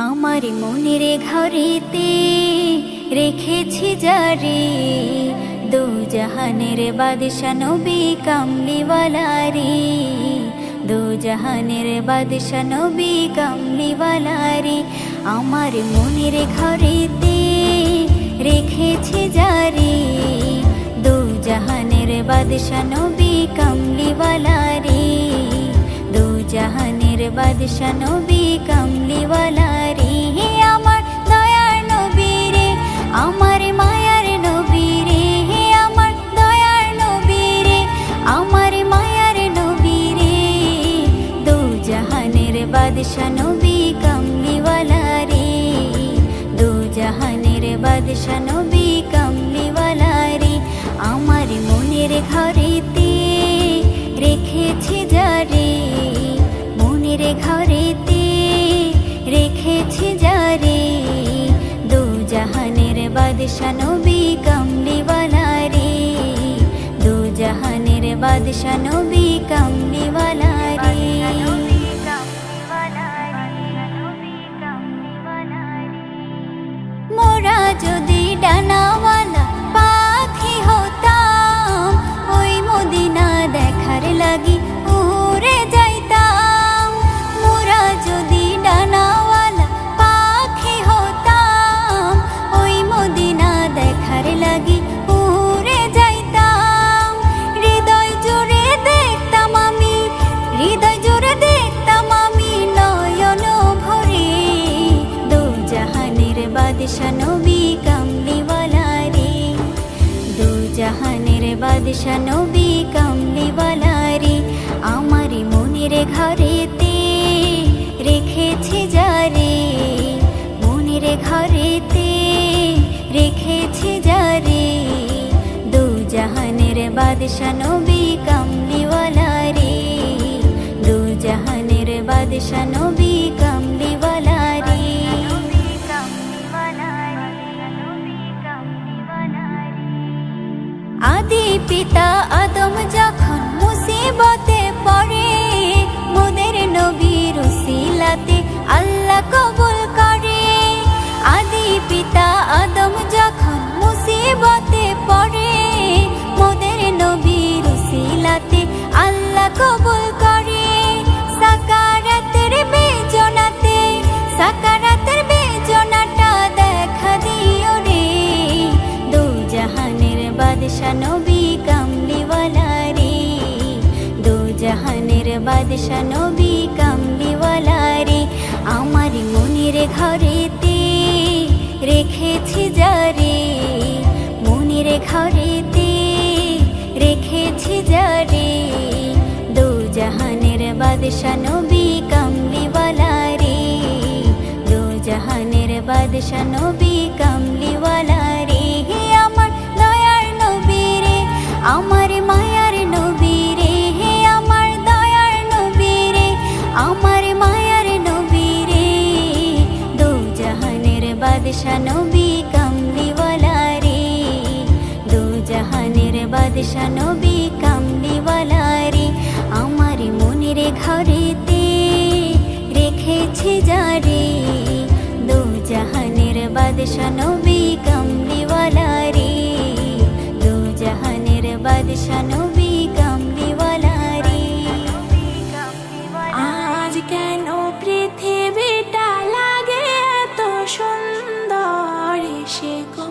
আমার মনের ঘরেতে রেখেছি যারে, দু জাহানের বাদশা নবী কামলিওয়ালা রে, দু জাহানের বাদশা নবী কামলিওয়ালা রে। আমার মনের ঘরেতে রেখেছি যারে, দু জাহানের বাদশা নবী কামলিওয়ালা রে, দু জাহানের বাদশা নবী কামলিওয়ালা রে। আমার দয়ার নবী রে, আমার মায়ার নবী রে, আমার দয়ার নবী রে, আমার মায়ার নবী রে, দু জাহানের বাদশা নবী কামলিওয়ালা রে, দু জাহানের বাদশা নবী কামলিওয়ালা রে। আমার মনের ঘরেতে রেখেছি যারে, মনের ঘরেতে রেখেছি যারে, দু জাহানের বাদশা নবী কামলিওয়ালা রে, দু জাহানের বাদশা নবী কামলিওয়ালা রে। মোরা যদি ডানাওয়ালা পাখি হতাম, ওই মদিনা দেখার লাগি উড়ে যাইতাম। মোরা যদি ডানাওয়ালা পাখি হতাম, ওই মদিনা দেখার লাগি উড়ে যাইতাম। হৃদয় জুড়ে দেখতাম আমি, হৃদয় জুড়ে দেখতাম আমি নয়ন ভরে, দু জাহানের বাদশা নবী কামলিওয়ালা রে, দু জাহানের বাদশা নবী কামলিওয়ালা রে। আমার মনের ঘরেতে রেখেছি যারে, মনের ঘরেতে রেখেছি যারে, দু জাহানের বাদশা নবী কামলিওয়ালা রে, দু জাহানের বাদশা নবী কামলিওয়ালা রে। আদি পিতা আদম যখন মুসিবতে পড়ে, মোদের নবীর উসিলাতে আল্লাহ কবুল করে। আদি পিতা আদম যখন মুসিবতে পড়ে, মোদের নবীর উসিলাতে আল্লাহ কবুল করে। সাকারাতের বেজনাতে, সাকারাতের বেজনাটা দেখা দিও রে, দু জাহানের বাদশা নবী কামলিওয়ালা রে, দু জাহানের বাদশা নবী কামলিওয়ালা রে। আমার মনের ঘরেতে রেখেছি যারে, মনের ঘরেতে রেখেছি যারে, দু জাহানের বাদশা নবী কামলিওয়ালা রে, দু জাহানের বাদশা নবী কামলিওয়ালা রে। আমার দয়ার নবী রে, আমার মায়ার নবী রে, আমার দয়ার নবী রে, আমার মায়ার নবী রে, দু জাহানের বাদশা নবী কামলিওয়ালা রে, দু জাহানের বাদশা নবী কামলিওয়ালা রে। আমার মনের ঘরেতে রেখেছি যারে, দু জাহানের বাদশা নবী কামলিওয়ালা রে, দু জাহানের বাদশা নবী কামলিওয়ালা রে। আজ কেন পৃথিবীটা লাগে এত সুন্দর, সে গো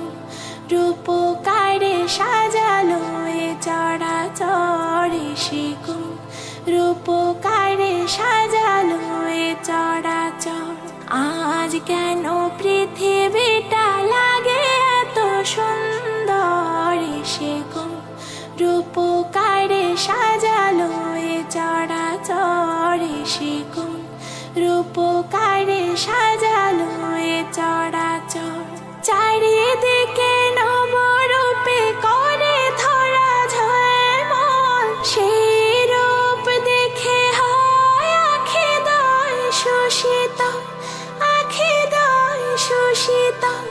রূপকারে সাজালো এ চরাচর, সে গো রূপকারে সাজালো এ চরাচর। আজ কেন পৃথিবীটা লাগে এত সুন্দর, সে গো রূপকারে সাজালো এ চরাচর, সে গো রূপকারে সাজালো এ চরাচর। চারিদিকে নবরূপে করে ধরা ঝলমল, সেই রূপ দেখে হয় আখি দয় সুশীতল, আখি দয় সুশীতল,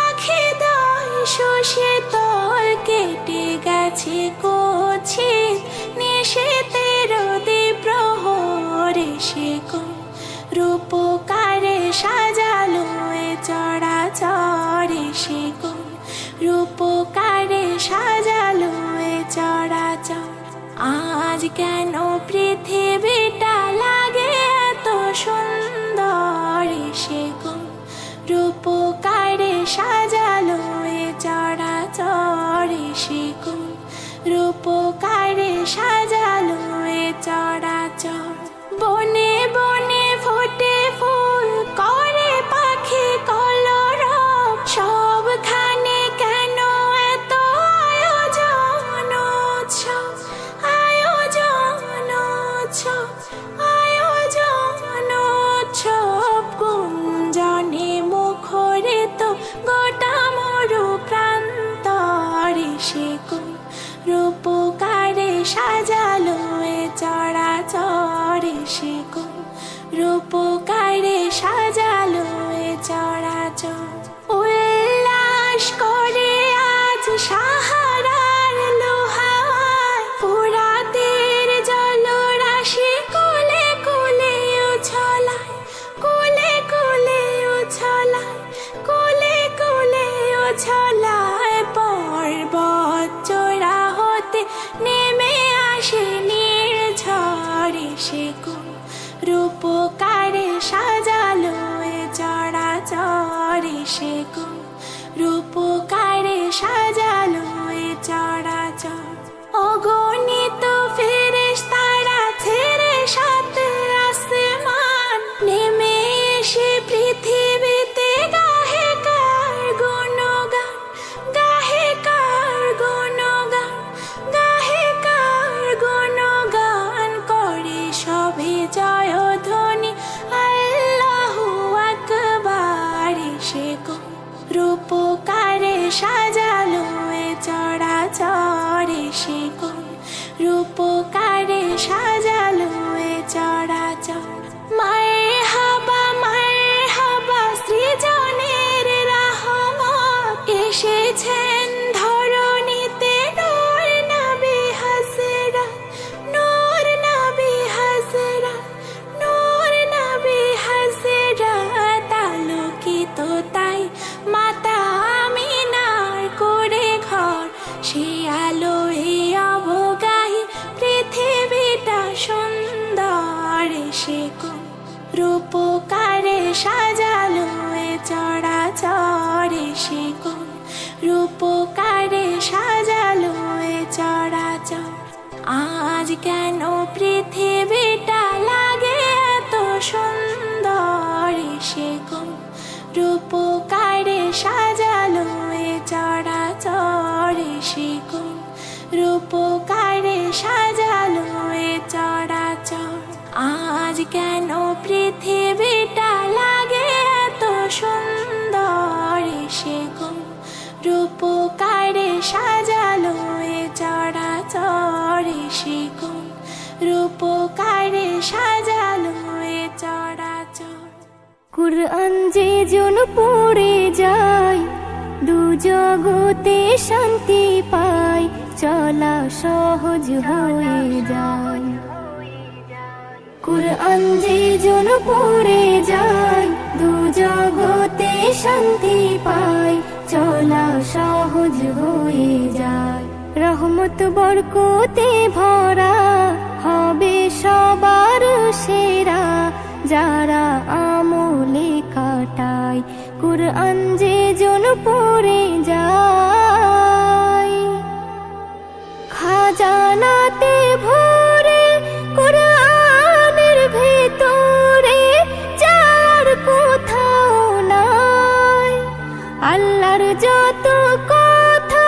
আখি দয় সুশীতল। কেটে গেছে কুৎসিত নিশীথের দ্বীপ্রহর, সে গো রূপকারে সাজা কেন পৃথিবীটা লাগে এত সুন্দর, সে কোন রূপকারে সাজালো এ চরাচর, সে কোন রূপকারে সাজালো এ চরাচর। বনে বনে ফোটে ফুল, করে পাখি কলরব, সবখানে কেন এত আয়োজন উৎসব, আয়োজন উৎসব, আয়োজন উৎসব। গুঞ্জনে মুখরিত গোটা মরু প্রান্তর, সে কোন রূপকারে সাজালো এ চরাচর, সে কোন রূপকারে সাজালো এ চরাচর। উল্লাস করে আজ সাহারার লোহায়, ফুরাতের জলরাশি কোলে কোলে উছলায়, কোলে কোলে উছলায়, কোলে কোলে উছলায়। পর্বত চূড়া হতে নেমে আসে নির্ঝরে, সে কোন রূপকারে সাজালো এ চরাচর, সে কোন রূপকারে সাজালো এ চরাচর। অগণিত ফেরেশতারা ছেড়ে সাত আসমান, নেমে এসে পৃথিবীতে গাহে কার গুণগান, গাহে কার গুণগান, গাহে কার গুণগান। করে সবে জয়ধ্বনি আল্লাহু আকবার, সে কোন রূপকারে সাজালো এ চরাচর, সে কোন রূপকারে সাজালো এ চরাচর। মারহাবা মারহাবা সৃজনের রহমত, এসেছেন ধরণীতে নূর নবী হযরত, নূর নবী হযরত, নূর নবী হযরত। আলোকিত তাই মাতা আমিনার করে ঘর, সে আলো এ অবগাহী পৃথিবীটা সুন্দর, সে কোন রূপকারে সাজালো এ চরাচর, সে কোন রূপকারে সাজালো এ চরাচর। আজ কেন পৃথিবীটা লাগে এত সুন্দর, সে কোন রূপকারে সাজালো এ চরাচর, সে কোন রূপকারে সাজালো এ চরাচর। আজ কেন পৃথিবীটা লাগে এত সুন্দর, সে কোন রূপকারে সাজালো এ চরাচর, সে কোন রূপকারে সাজালো এ চরাচর। কুরআন যে জন পড়ে যায়, দু জগতে শান্তি পায়, চলা সহজ হয়ে যায়। কুরআন যে জন পড়ে যায়, দু জগতে শান্তি পায়, চলা সহজ হয়ে যায়। রহমত বরকতে ভরা হবে সবার সেরা, যারা আমলে কাটায় কুরআন যে জন পড়ে যায়। খাজানাতে ভরে কুরআনের ভেতরে যার কোথাও নাই, আল্লাহর যত কথা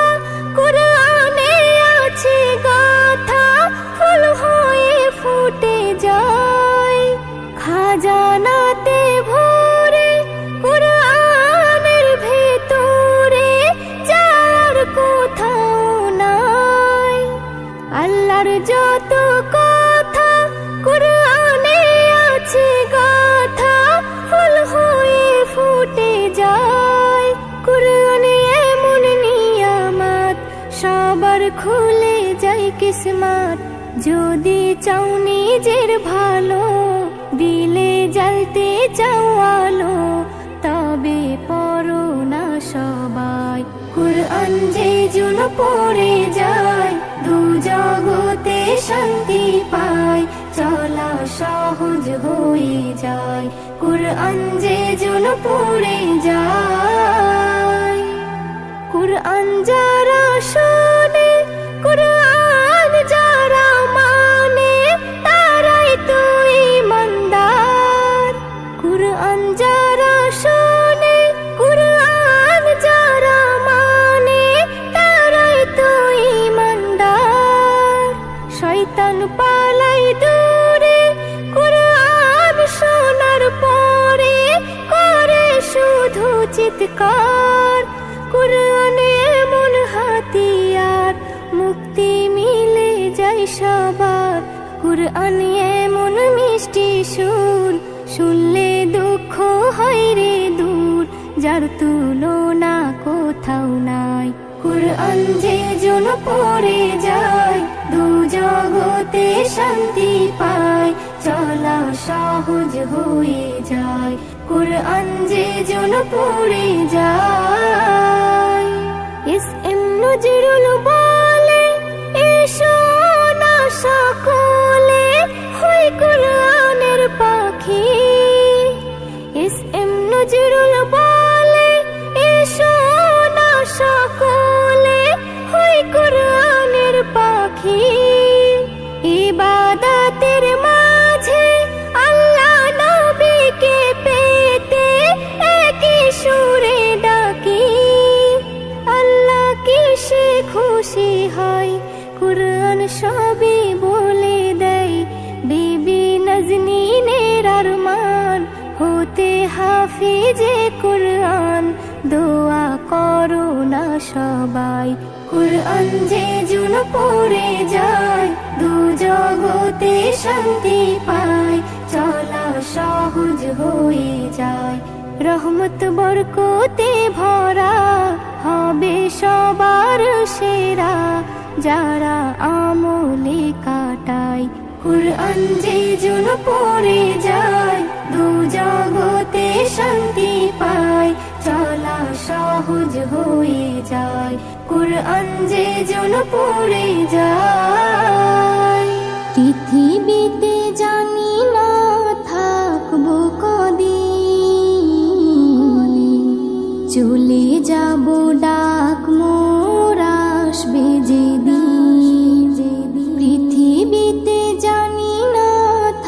কুরআনে আছে গাথা, ফুল হয়ে ফুটে যায়। খাজানাতে ভরে কুরআনের ভেতরে যার কোথাও নাই, আল্লাহর যত কথা কুরআনে আছে গাথা, ফুল হয়ে ফুটে যায়। কুরআনে এমন নিয়ামত, সবার খুলে যায় কিসমত। যদি চাও নিজের ভালো, দিলে জ্বলতে চাও আলো, তবে পড়ো না সবাই কুরআন যে জন পড়ে যায়, দু জগতে শান্তি পায়, চলা সহজ হয়ে যায়, কুরআন যে জন পড়ে যায়। কুরআন যারা শোনে, কুরআন যারা মানে, তারাই তো ঈমানদার। কুরআন যারা শোনে, কুরআন যারা মানে, তারাই তো ঈমানদার। শয়তান পালাই দূরে, কুরআন শোনার পরে করে শুধু চিৎকার। কুরআনে এমন হাতিয়ার, মুক্তি মিলে যায় সবার। কুরআনে এমন মিষ্টি সুর, শুনলে দুঃখ হয় রে দূর, যার তুলনা কোথাও নাই। কুরআন যে জন পড়ে যায়, দু জগতে শান্তি পায়, চলা সহজ হয়ে যায়, কুরআন যে জন পড়ে যায়। এস.এম. নজরুল বলে, এসো না সকলে হই কুরআনের পাখি। এস.এম. নজরুল বলে, এসো না সকলে হই কুরআনের পাখি। ইবাদতের মাঝে আল্লাহ নবীকে পেতে একই সুরে ডাকি। আল্লাহ কিসে খুশি হয়, কুরআন সবই বলে দেয়। বিবি নাজনীনের আরমান, হতে হাফিজে কুরআন, দোয়া করো না সবাই। কুরআন যে জন পড়ে যায়, দু জগতে শান্তি পায়, চলা সহজ হয়ে যায়, রহমত বরকতে ভরা হবে সবার সেরা, যারা আমলে কাটায়। কুরআন যে জন পড়ে যায়, দু জগতে শান্তি পায়, চলা সহজ হয়ে যায়, কুরআন যে জন পড়ে যায়। পৃথিবীতে জানি না থাকবো কদিন, চলে যাব ডাক মোর আসবে যেদিন। পৃথিবীতে জানি না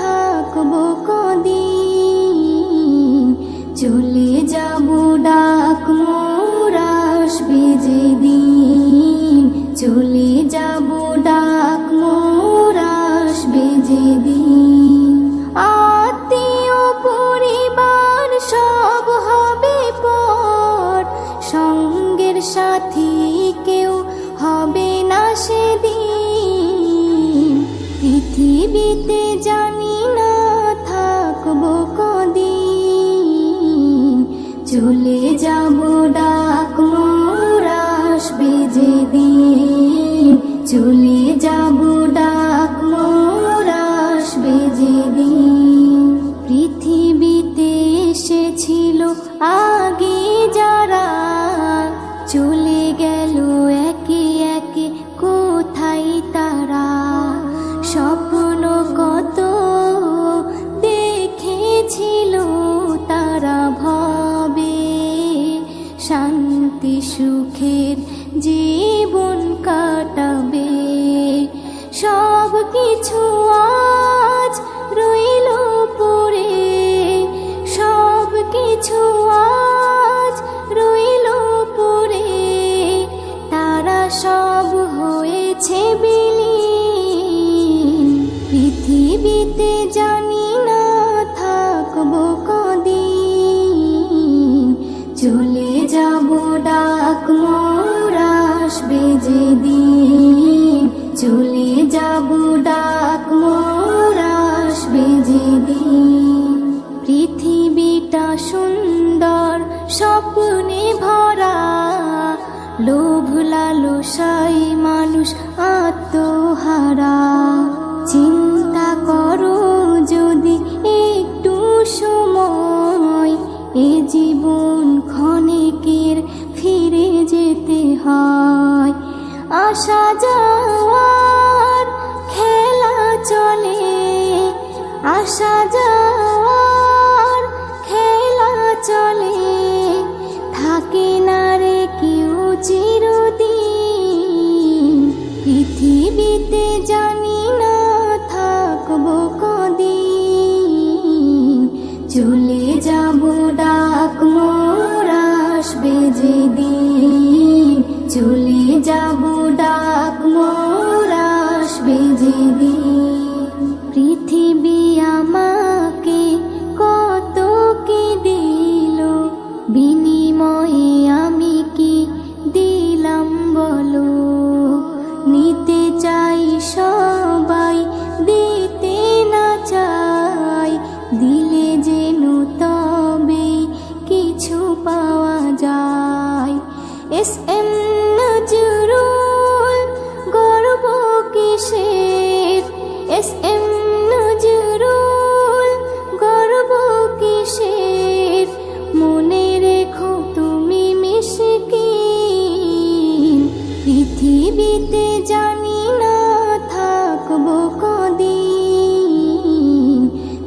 থাকবো কদিন, চলে যাব ডাক মোর আসবে যেদিন, চলে যাব ডাক মোর আসবে যেদিন। আত্মীয় পরিবার সব হবে পর, সঙ্গের সাথী কেউ হবে না সেদিন। পৃথিবীতে জানি না থাকবো কদিন, চলে যাব ডাক মোর আসবে যেদিন, চলে যাব ডাক মোর আসবে যেদিন। পৃথিবীতে এসেছিল আগে যারা, চলে গেল একে একে কোথায় তারা। স্বপ্ন কত দেখেছিল তারা ভবে, শান্তি সুখের জীবন কাটাবে। সব কিছু আজ রইল পড়ে, সব কিছু আজ রইল পড়ে, তারা সব হয়েছে বিলীন। পৃথিবীতে জানি না থাকবো কদিন, চলে যাব ডাক মোর আসবে যেদিন, চলে যাব ডাক মোর আসবে যেদিন। পৃথিবীটা সুন্দর স্বপ্নে ভরা, লোভ লালসায় মানুষ আত্মহারা। চিন্তা করো যদি একটু সময়, এ জীবন ক্ষণিকের ফিরে যেতে হয়। আসা যাওয়া যাব ডাক মোর আসবে যেদিন, চলে যাব ডাক মোর আসবে যেদিন। পৃথিবী আমাকে কত কি দিল, বিনিময়ে আমি কি দিলাম বলো। নিতে চাই সবাই, দিতে না চাই, দিলে যেন তবে কিছু পাওয়া যায়। এস.এম. নজরুল গর্ব কিসের, এস.এম. নজরুল গর্ব কিসের, মনে রেখো তুমি মিসকিন। পৃথিবীতে জানি না থাকবো কদিন,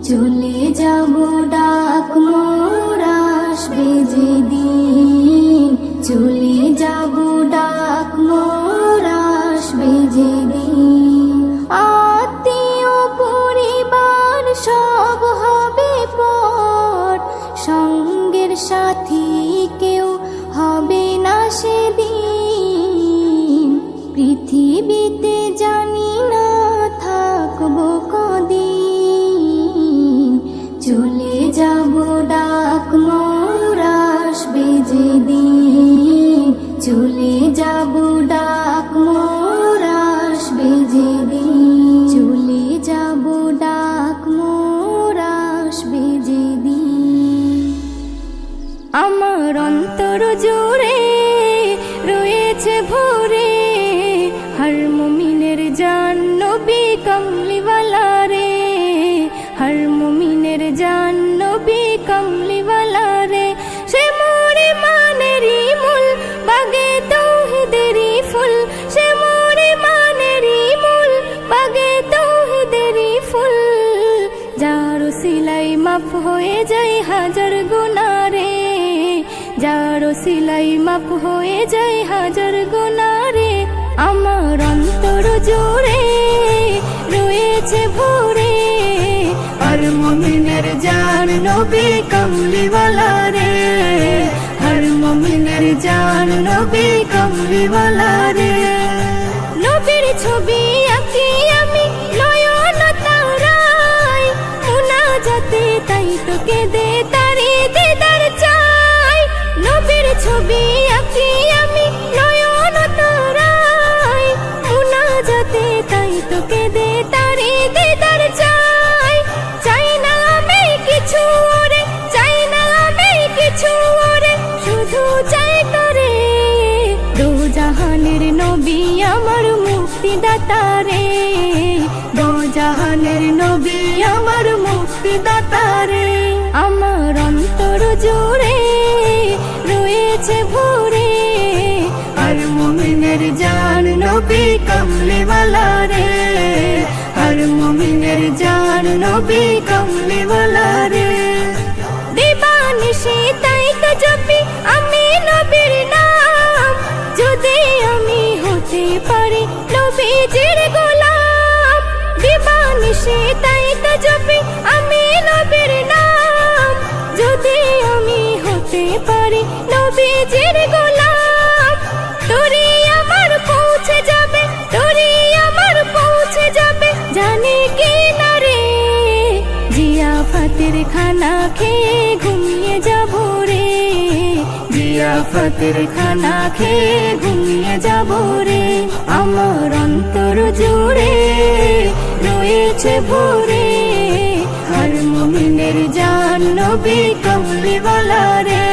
চলে যাব ডাক মোর আসবে যেদিন, চলে যাব ডাক মোর আসবে যেদিন। আত্মীয় পরিবার সব হবে পর, সঙ্গের সাথী কেউ হবে না সেদিন। পৃথিবীতে জানি না থাকবো কদিন, চলে যাব ডাক মোর আসবে যেদিন, চলে যাব ডাক মোর আসবে যেদিন, চলে যাব ডাক মোর আসবে যেদিন। আমার অন্তর জুড়ে রয়েছে ভরে, হর মুমিনের জান নবী কমলিওয়ালা রে, হর মুমিনের জান নবী কমলিওয়ালা রে। সে মোরে মানেরি মূল, বাগে তৌহিদেরি ফুল, সে মোরে মানেরি মূল, বাগে তৌহিদেরি ফুল। যার সিলাই মাফ হয়ে যায় হাজার গুনাহ রে, যার সিলাই মাফ হয়ে যায় হাজার গুনাহ রে। আমার অন্তর জুড়ে রয়েছে ভরে, হর মুমিনের জান নবী কমলিওয়ালা রে, হর মুমিনের জান নবী কমলিওয়ালা রে। নবীর ছবি আঁকি আমি নয়ন তারায়, মুনাজাতে তাই তোকে দে তারি দিদার চাই। নবীর ছবি আঁকি আমি নয়ন তারায়, মুনাজাতে তাই তোকে দে তারি দিদার চাই। চাই না আমি কিছু ওরে, চাই না আমি কিছু ওরে, শুধু চাই তোরে। দো জাহানের নবী আমার মুক্তিদাতা রে, দো জাহানের নবী আমার মুক্তিদাতা রে। আমার অন্তর জুড়ে রয়েছে ভরে, হর মুমিনের জান নবী কমলিওয়ালা রে, হর মুমিনের জান নবী কমলিওয়ালা রে। দিবানিশি তাই তো জপি আমি নবীর নাম, যদি আমি হতে পারি নবীজির গোলাম। দিবানিশি তাই তো জপি আমি নবীর নাম, যদি আমি হতে পারি নবীজির গোলাম। তোরে আমার পৌঁছে যাবে, তোরে আমার পৌঁছে যাবে, জানি কি না রে। জিয়াফতের খানা খেয়ে ঘুমিয়ে যাব রে, জিয়াফতের খানা খেয়ে ঘুমিয়ে যাব রে। আমার অন্তর জুড়ে রয়েছে ভরে, হর মুমিনের জান নবী কমলিওয়ালা রে,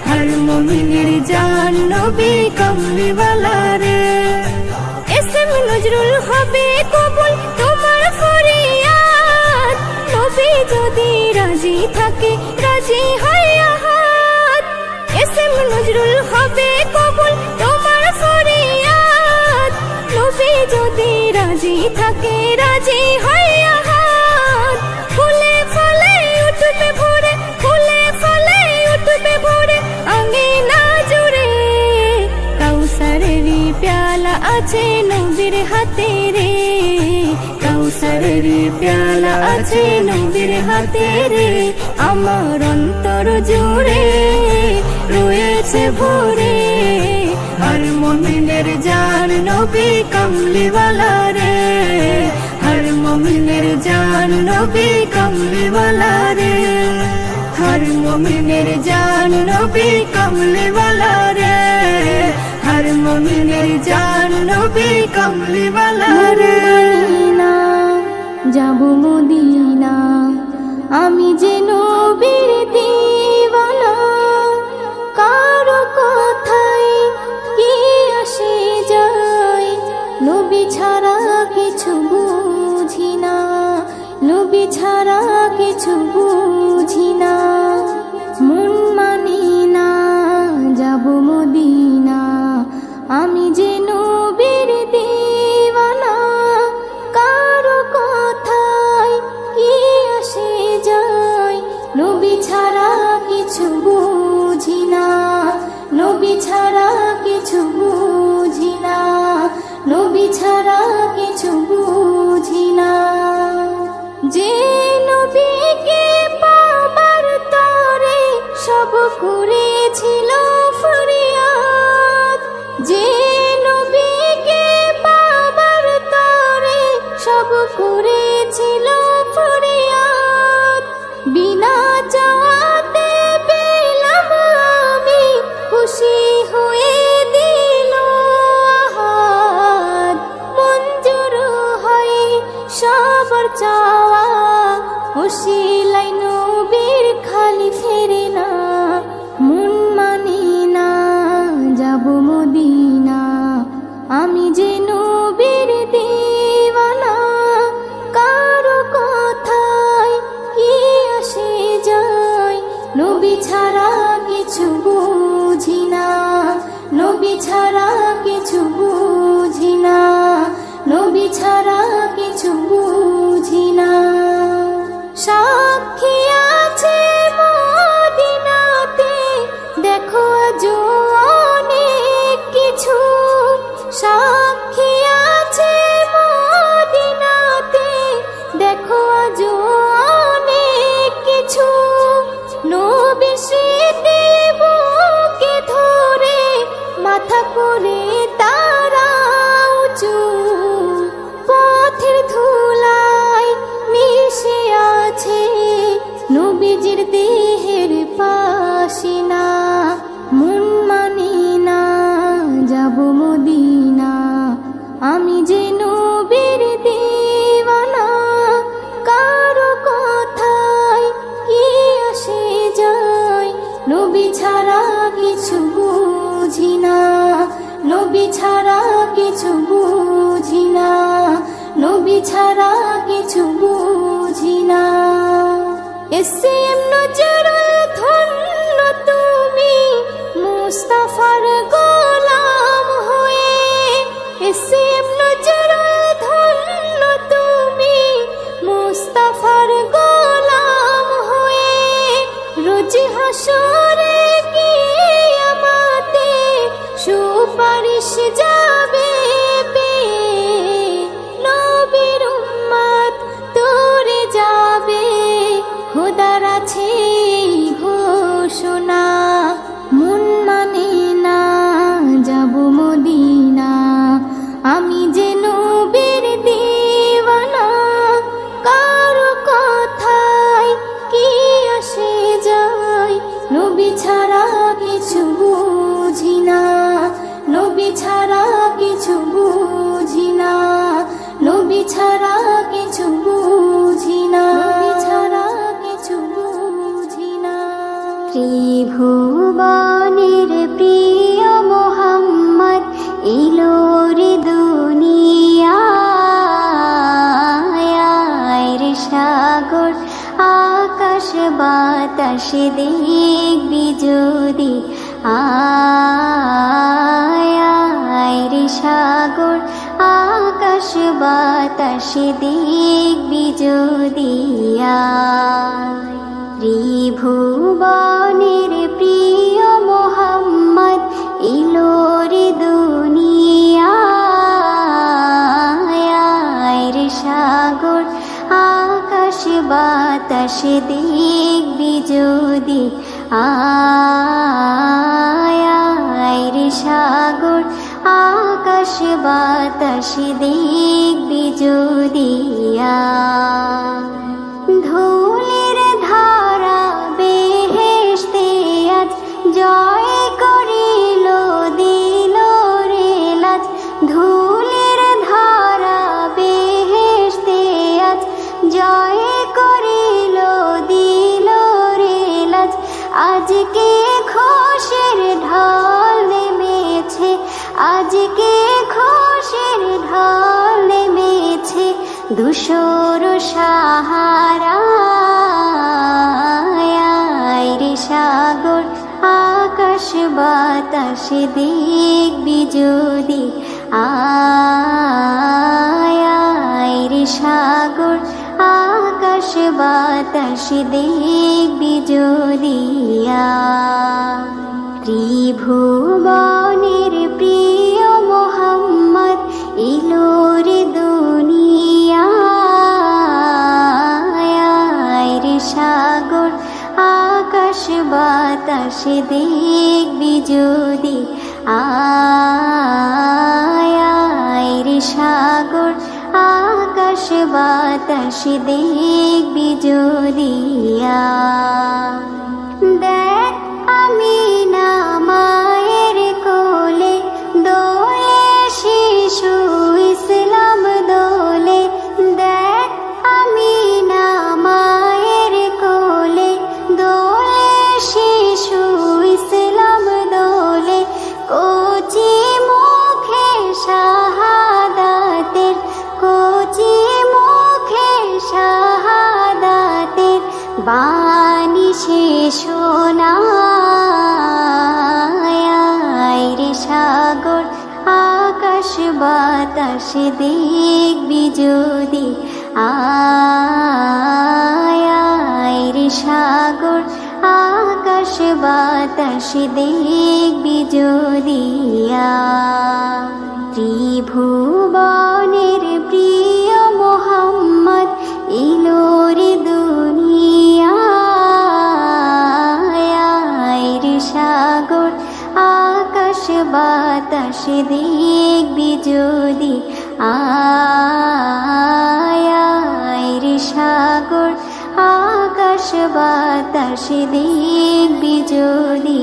হর মুমিনের জান নবী কমলিওয়ালা রে। এস.এম. নজরুল হবে কবুল তোমার ফরিয়াদ, নবী যদি রাজি থাকে রাজি হইয়া হাত। এস.এম. নজরুল হবে কবুল তোমার ফরিয়াদ, নবী যদি রাজি থাকে রাজি হইয়া হাত। ফুলে ফলে উঠবে ভোরে, ফুলে ফলে উঠবে ভোরে, আঙ্গিনা জুড়ে কাউসারেরই প্যালা আছে নবীর হাতে রে, কাউসারের প্রেমের পেয়ালা আছে নবীর হাতে রে, আমার অন্তর জুড়ে রয়েছে ভরে। হর মুমিনের জান নবী কমলিওয়ালা রে, হর মুমিনের জান নবী কমলিওয়ালা রে, হর মুমিনের জান নবী কমলিওয়ালা রে, হর মুমিনের জান নবী কমলিওয়ালা রে। মদিনা যাব মদিনা, আমি যে নবীর দিওয়ানা, কারো কথায় কি আসে যায়, নবী ছাড়া কিছু বুঝি না, নবী ছাড়া কিছু বুঝি না। মন মানে না যাব মদিনা, আমি যে নবীর দিওয়ানা, কারো কথায় কি আসে যায়, নবী ছাড়া কিছু বুঝি না, নবী ছাড়া কিছু বুঝি না, নবী ছাড়া কিছু বুঝি না। যে নবীকে পাবার তরে সব করেছিল ফরিয়াদ, যে নবীকে পাবার তরে সব করেছিল ফরিয়াদ, বিনা চাওয়াতে পেলাম আমি, খুশি হয়ে দিল আহাদ, মঞ্জুর হয় সবার চাওয়া, ওসিলাই নবীর খালি ফেরে না। মন মানে না যাব মদিনা, আমি যে নবীর দিওয়ানা, কারো কথায় কি আসে যায়, নবী ছাড়া কিছু বুঝি না, নবী ছাড়া কিছু বুঝি না, নবী ছাড়া কিছু বুঝি না। সাক্ষী আছে মদিনাতে, দেখো আজ অনেক কিছু, সাক্ষী আছে মদিনাতে, দেখো আজ অনেক কিছু। নবী স্মৃতি বুকে ধরে মাথা করে তারা উঁচু, পথের ধুলায় মিশে আছে নবীজির দেহের পাশিনা। মন মানে না যাব মদিনা, আমি যে নবীর দিওয়ানা, কারো কথায় কি আসে যায়, নবী ছাড়া কিছু বুঝি না, নবী ছাড়া কিছু বুঝি না, নবী ছাড়া কিছু বুঝি না। এসএম নজরুল ধন্য তুমি মুস্তাফার গোলাম হয়ে, এসএম নজরুল ধন্য তুমি মুস্তাফার গোলাম হয়ে, রোজ হাসরে কিয়ামতে সুপারিশ যাবে পেয়ে, নবীর উম্মত তোরে যাবে, খোদার আছে ঘোষণা। মন মানে না যাব মদিনা, আমি যে নবীর দিওয়ানা, কারো কথায় কি আসে যায়, নবী ছাড়া কিছু বুঝি না, নবী ছাড়া কিছু বুঝি না, নবী ছাড়া কিছু বুঝি না, নবী ছাড়া কিছু বুঝি না। ত্রিভুবনের প্রিয় মোহাম্মদ ইলোর দুনিয়ায়, সাগর আকাশ বাতাস দেখবি যদি, আয় সাগর আকাশ বাতাস দেখবি যদি, ত্রিভুবনের প্রিয় মোহাম্মদ ইলোর দুনিয়ায়, সাগর আকাশে দেখবি যদি আয় আয় রে সাগর আকাশ বাতাসে দেখবি যদি ধুলির ধারা বেহেশতে আজ জয় করিল দিল রে লাজ ধুলির ধারা বেহেশতে আজ জয় করিল দিল রে লাজ আজকে খুশির ঢল নেমেছে আজকে খুশির ঢল নেমেছে ধূসর সাহারা আয় রে সাগর আকাশ বাতাস দেখবি যদি আয় আয় রে সাগর আকাশ বাতাস দেখবি যদি ত্রিভুবনের প্রিয় মোহাম্মদ এলো রে দুনিয়ায় রে সাগর আকাশ বাতাস দেখবি যদি আয় আয় রে সাগর আকাশ বাতাস দেখবি যদি দেখ আমিনা মায়ের কোলে দোলে শিশু ইসলাম দোলে দেখ আমিনা মায়ের কোলে দোলে শিশু ইসলাম দোলে কচি মুখে শাহাদাতের কচি মুখে শাহাদাতের বাণী সে শোনায় রে সাগর আকাশ বাতাস দেখবি যদি আয় আয় রে সাগর আকাশ বাতাস দেখবি যদি ত্রিভুবনের প্রিয় মোহাম্মদ এলো রে দুনিয়ায় রে সাগর আকাশ বাতাস দেখবি যদি আয় আয় রে সাগর আকাশ বাতাস দেখবি যদি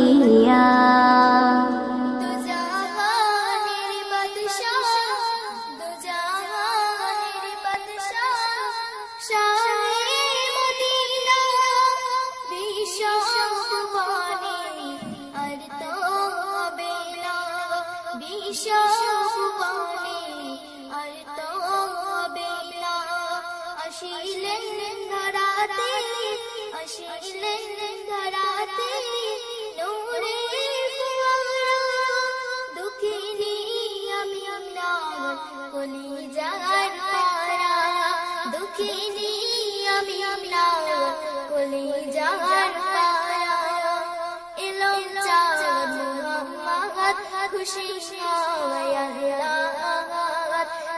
খুশি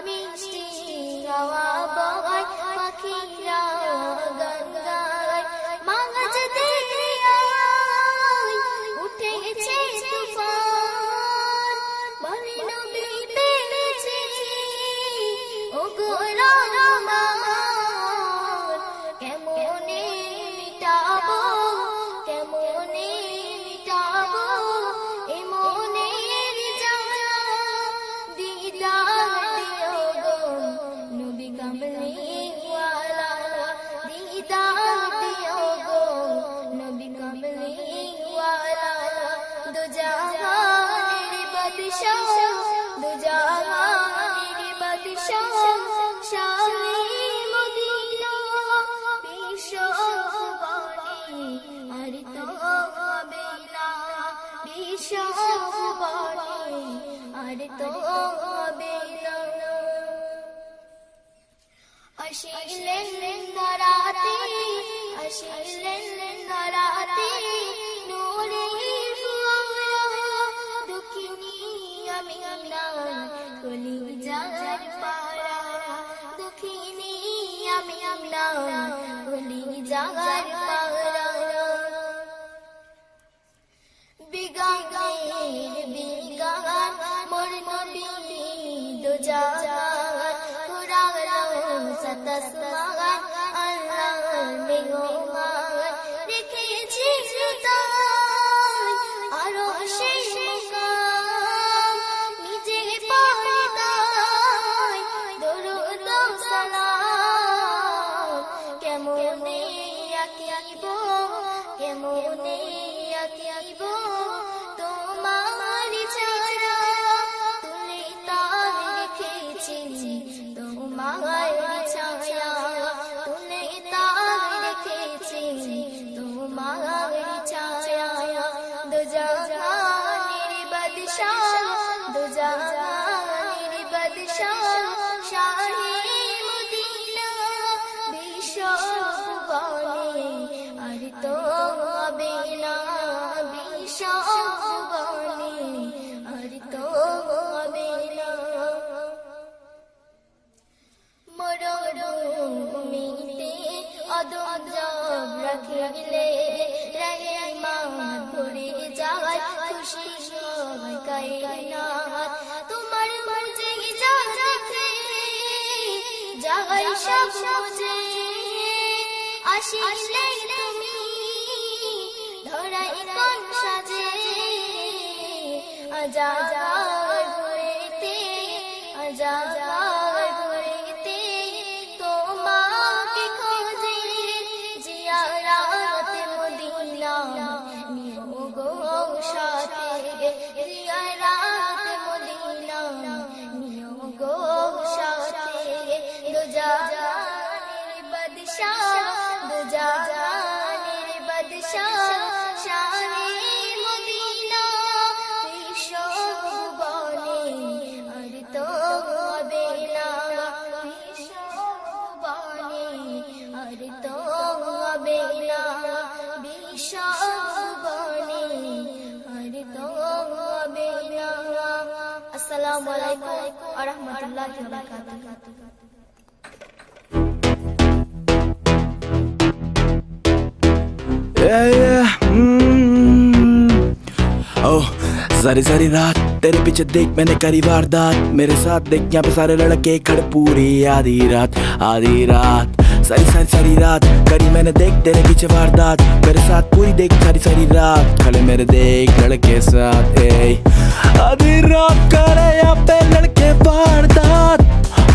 মিষ্টি গাওয়া বয় পাখিরা গঙ্গায় মাঝ দরিয়ায় উঠেছে তুফান বলে নবী পেয়েছে ও গো রহমান কেমনে মিটাবো কেমনে মিটাবো এমনের জ্বালা দিদার দিও গো নবী কামলিওয়ালা দিদার দিও গো নবী কামলিওয়ালা দু জাহানের বাদশাহ দু জাহানের বাদশাহ শাহে মদিনা বিশ্ববাণী আর তো হবে না বিশ্ববাণী আর তো হবে না আসিলেন ধরাতে আসিলেন ধরাতে নূরের ফুয়ারা দুঃখিনী আমিনা কলিজার পারা দুঃখিনী আমিনা কলিজার সবনে আর তো হবে না মরুভূমিতে অদম জব রাখিলে রহমান ভরে যায় খুশি সবাই কায়নাত তোমার মর্জি যা দেখে যাই সব মুঝে আসিলে তুমি ধরাই কোন সাজে আজাদ ঘুরেতে আজাদ ঘুরেতে তোমাকে খোঁজে জিয়ারাত মদিনা নিও গো সাথে জিয়ারাত মদিনা নিও গো সাথে দো জাহানের বাদশাহ দো জাহানের বাদশাহ শাহে মদিনা বিশ্ব ভুবনে আর তো হবে না বিশ্ব ভুবনে আর তো হবে না বিশ্ব ভুবনে আর তো হবে না আসসালামু আলাইকুম ওয়া রাহমাতুল্লাহি ওয়া বারাকাতুহু Oh, सारी सारी रात तेरे पीछे देख मैंने करी वारदात मेरे साथ देख यहाँ पे सारे लड़के खड़े पूरी आधी रात सारी सारी सारी रात करी मैंने देख तेरे पीछे वारदात मेरे साथ पूरी देख सारी सारी रात खड़े मेरे देख लड़के साथ आधी रात करे यहाँ पे लड़के वारदात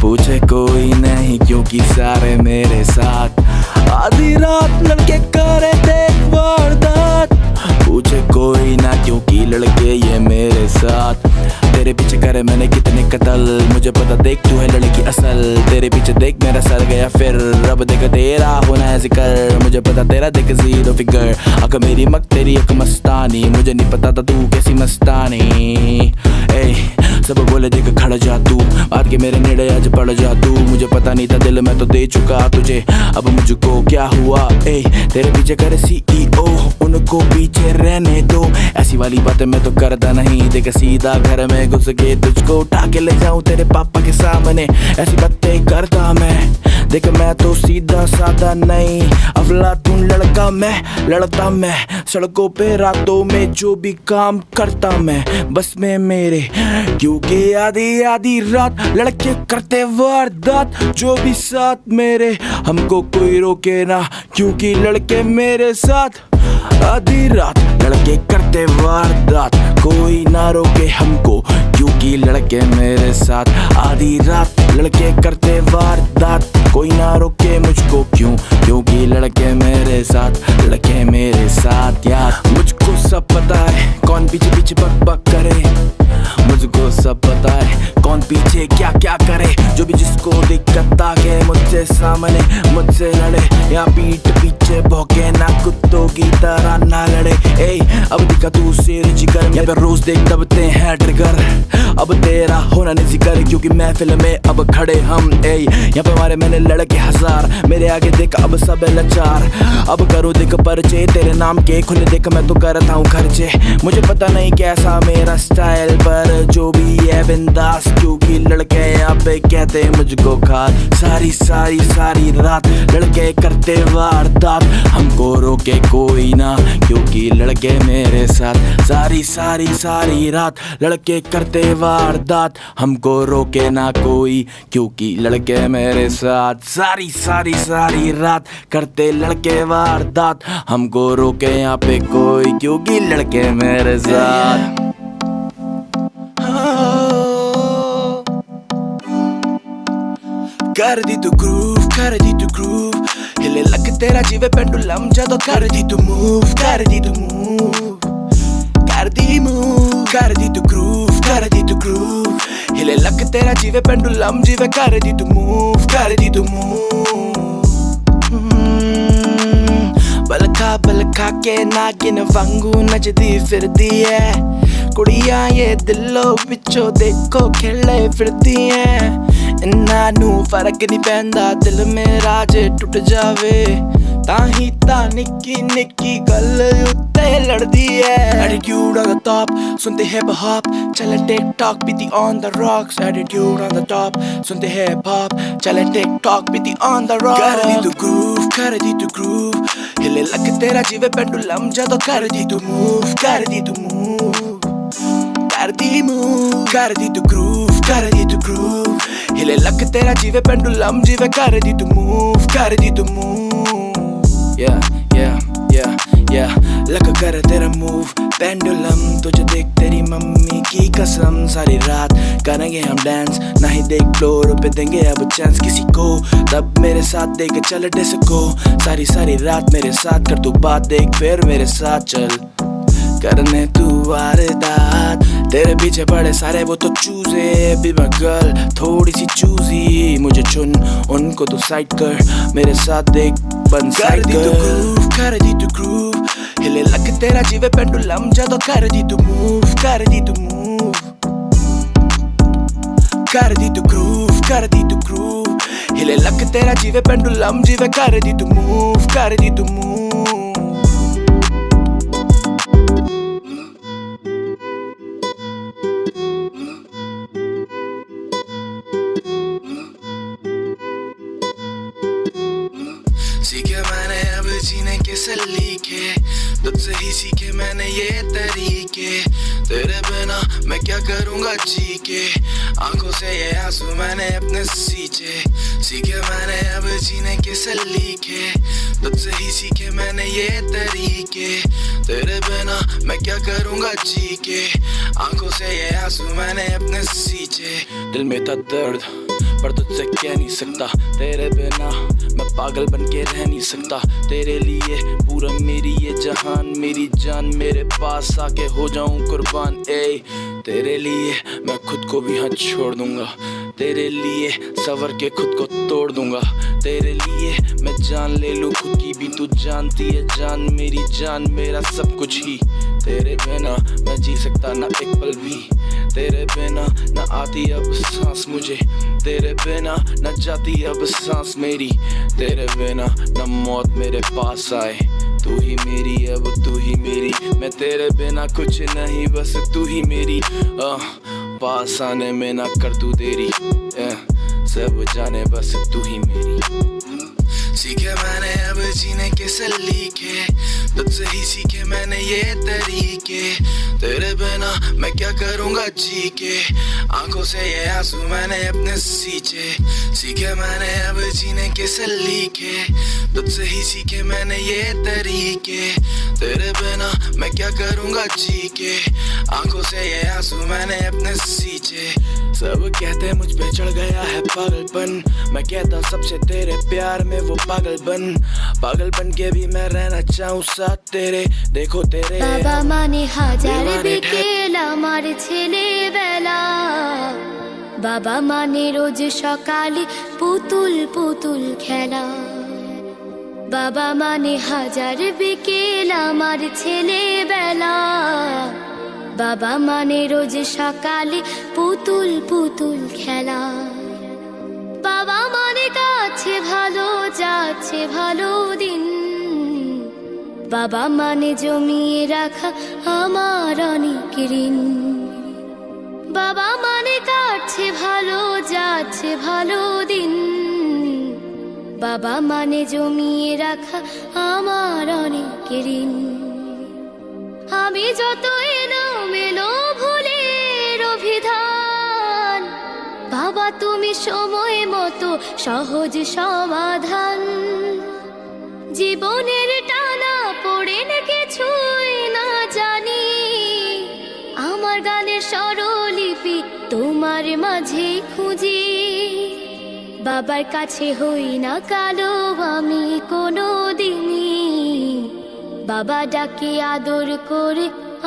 पूछे कोई नहीं क्योंकि सारे मेरे साथ आधी रात लड़के करे देख वारदात पूछे कोई ना क्योंकि लड़के ये मेरे साथ तेरे पीछे करे मैंने कितने कत्ल मुझे पता देख तू है लड़की असल तेरे पीछे देख मेरा सर गया फिर रब देख तेरा होना है जिक्र मुझे पता तेरा देख जीरो फिगर अक मेरी मक तेरी एक मस्तानी मुझे नहीं पता था तू कैसी मस्तानी सब बोले देख खड़ा जा तू आज के मेरे नेड़े आज पड़ जा तू मुझे पता नहीं था दिल मैं तो दे चुका तुझे अब मुझको क्या हुआ तेरे पीछे करे CEO उनको पीछे रहने दो ऐसी वाली बातें मैं तो करता नहीं देख सीधा घर में घुस के तुझको उठा के ले जाऊं तेरे पापा के सामने ऐसी बातें करता मैं देख मैं तो सीधा साधा नहीं अफलातून लड़का मैं लड़ता मैं सड़कों पे रातों में जो भी काम करता मैं बस में मेरे क्योंकि आधी आधी रात लड़के करते वारदात जो भी साथ मेरे हमको कोई रोके ना क्योंकि लड़के मेरे साथ आधी रात लड़के करते वारदात कोई ना रोके हमको क्योंकि लड़के मेरे साथ आधी रात लड़के करते वारदात कोई ना रोके मुझको क्योंकि लड़के मेरे साथ यार मुझको सब पता है कौन पीछे पीछे बक बक करे मुझको सब पता है कौन पीछे क्या क्या करे जो भी जिसको दिक्कत आके मुझसे सामने मुझसे लड़े या पीठ पीछे भौंके ना कुत्तों की तरह ना लड़े अब दिखा तू शेर जिगर यहाँ पे रोज देख दबते हैं ट्रिगर अब तेरा होना नहीं जिक्र क्योंकि महफिल में अब खड़े हम यहाँ पे हमारे मैंने लड़के हजार मेरे आगे देख अब सब लाचार अब करो देख परचे तेरे नाम के खुले देख मैं तो करता हूँ खर्चे मुझे पता नहीं कैसा मेरा स्टाइल पर जो भी है बिंदास क्योंकि लड़के यहाँ पे कहते मुझको खा सारी सारी सारी रात लड़के करते वारदात हमको रोके कोई ना क्योंकि लड़के मेरे साथ सारी सारी सारी रात लड़के करते वारदात हमको रोके ना कोई क्योंकि लड़के मेरे साथ सारी सारी सारी रात करते लड़के वारदात हमको रोके यहाँ पे कोई क्योंकि लड़के मेरे साथ कर दी तू ग्रूव हिले लग तेरा जीवे पेंडुलम जदों कर दी तू मूव कर दी तू ग्रूव हिले लग तेरा जीवे पेंडुलम जीवे कर दी तू मूव बलखा के नागिन वांगू नचदी फिरदी है कुड़ियां ये दिलों पिछो देखो खेले फिरदी हैं इन्हां नू फर्क नहीं पैंदा दिल मेरा जे टुट जावे ताही ता निक्की निक्की गल उत्ते लड़दी है Attitude on the top, सुनते hip hop चले TikTok बीती on the rocks Attitude on the top, सुनते hip hop चले TikTok बीती on the rocks कर दी तू groove, कर दी तू groove हिले लग तेरा जीवे पेंडुलम जदों कर दी तू move, कर दी तू move कर दी move, कर दी तू groove, कर दी तू groove हिले लग तेरा जीवे पेंडुलम जीवे कर दी तू move, कर दी तू move Yeah, yeah, yeah, yeah लग कर तेरा move पेंडुलम तुझे देख तेरी मम्मी की कसम सारी रात करेंगे हम डांस नहीं देख फ्लोर पे देंगे अब चांस किसी को तब मेरे साथ देख चल डिस्को सारी सारी रात मेरे साथ कर तू बात देख फिर मेरे साथ चल करने तू वारदात तेरे पीछे पड़े सारे वो तो चूजे बी माय गर्ल थोड़ी सी चूजी मुझे चुन उनको तू साइड कर मेरे साथ देख बन साइड कर दी तू ग्रूव हिले लग तेरा जीवे पेंडुलम जदों कर दी तू मूव कर दी तू मूव कर दी तू ग्रूव कर दी तू ग्रूव हिले लग तेरा जीवे पेंडुलम जीवे कर दी तू मूव कर दी तू मूव सीखे मैंने अब जीने के सलीके तुझसे ही सीखे मैंने ये तरीके तेरे बिना मैं क्या करूँगा जी के आंखों से ये आंसू मैंने अपने सींचे सीखे मैंने अब जीने के सलीके तुझसे ही सीखे मैंने ये तरीके तेरे बिना मैं क्या करूँगा जी के आंखों से ये आंसू मैंने अपने सींचे दिल में था दर्द पर तुझसे कह नहीं सकता तेरे बिना मैं पागल बन के रह नहीं सकता तेरे लिए पूरा मेरी ये जहान मेरी जान मेरे पास आके हो जाऊं कुर्बान ए तेरे लिए मैं खुद को भी हाथ छोड़ दूंगा तेरे लिए सवर के खुद को तोड़ दूंगा तेरे लिए मैं जान ले लूं खुद की भी तू जानती है जान मेरी जान मेरा सब कुछ ही तेरे बिना मैं जी सकता ना एक पल भी तेरे बिना न आती अब सांस मुझे तेरे बिना न जाती अब सांस मेरी तेरे बिना न मौत मेरे पास आए तू ही मेरी अब तू ही मेरी मैं तेरे बिना कुछ नहीं बस तू ही मेरी पास आने में ना कर तू देरी सब जाने बस तू ही मेरी सीखे मैंने अब जीने के सलीके तुझसे ही सीखे मैंने ये तरीके तेरे बिना मैं क्या करूँगा जी के आंखों से ये आंसू मैंने अपने सींचे सीखे मैंने अब जीने के सलीके तुझसे ही सीखे मैंने ये तरीके तेरे बिना मैं क्या करूँगा जी के आंखों से ये आंसू मैंने अपने सींचे सब कहते मुझ पे चढ़ गया है पागलपन मैं कहता सबसे तेरे प्यार में वो पागल बन के भी मैं रहना चाहूँ साथ तेरे देखो तेरे बाबा माने हाजार बिकेल আমার ছেলেবেলা বাবা মানে রোজ সকালে পুতুল পুতুল খেলা বাবা মানে হাজার বিকেল আমার ছেলেবেলা বাবা মানে রোজ সকালে পুতুল পুতুল খেলা বাবা মানে কাছে ভালো যাচ্ছে ভালো দিন বাবা মানে জমিয়ে রাখা আমার অনেক ঋণ বাবা মানে কাছে ভালো যাচ্ছে ভালো দিন বাবা মানে জমিয়ে রাখা আমার অনেক ঋণ আমি যত এলোমেলো ভুলের অভিধান বাবা তুমি সময় মতো সহজ সমাধান জীবনের টানা পড়ে না কিছুই না জানি আমার গানের স্বরলিপি তোমার মাঝে খুঁজি বাবার কাছে হই না কালো আমি কোনো দিনই বাবা ডাকে আদর করে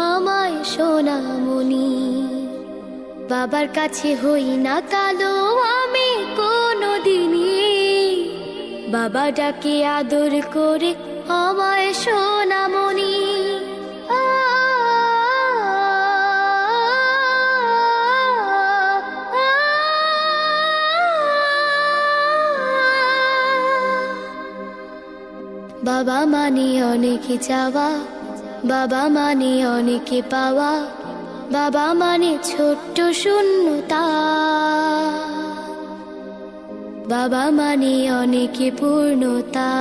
আমায় সোনামণি বাবার কাছে হই না কালো আমি কোনো দিনই বাবা ডাকে আদর করে আমায় সোনামণি বাবা মানে অনেক চাওয়া, বাবা মানে অনেক পাওয়া, বাবা মানে ছোট্ট শূন্যতা, বাবা মানে অনেক পূর্ণতা।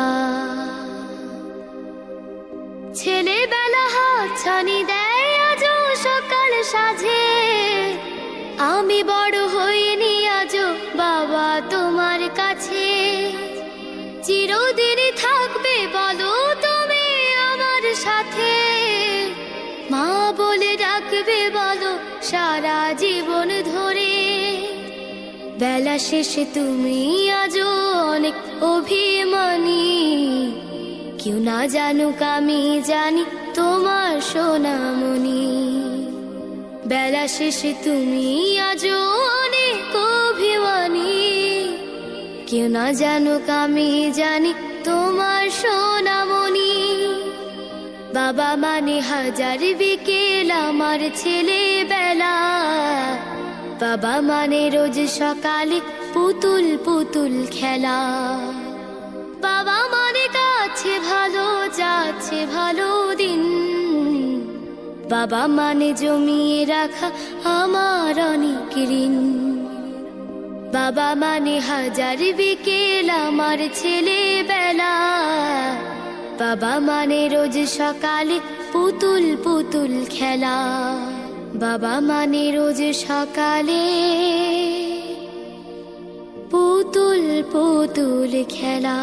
ছেলেবেলা হাত ছানি দেয় আজও সকাল সাজে, আমি বড় হইনি আজও বাবা তোমার কাছে। চিরদিনই থাকবে বলো তুমি আমার সাথে, মা বলে ডাকবে বলো সারা জীবন ধরে। বেলা শেষে তুমি আজও অনেক অভিমানী, কেউ না জানুক আমি জানি তোমার সোনামণি। বেলা শেষে তুমি আজও অনেক অভিমানী, কেউ না জানুক আমি জানি তোমার সোনামণি। বাবা মানে হাজার বিকেল আমার ছেলেবেলা, বাবা মানে রোজ সকালে পুতুল পুতুল খেলা। বাবা মানে কাছে ভালো যাচ্ছে ভালো দিন, বাবা মানে জমিয়ে রাখা আমার অনেক ঋণ। বাবা মানে হাজার বিকেল আমার ছেলেবেলা, বাবা মানে রোজ সকালে পুতুল পুতুল খেলা। বাবা মানে রোজ সকালে পুতুল পুতুল খেলা।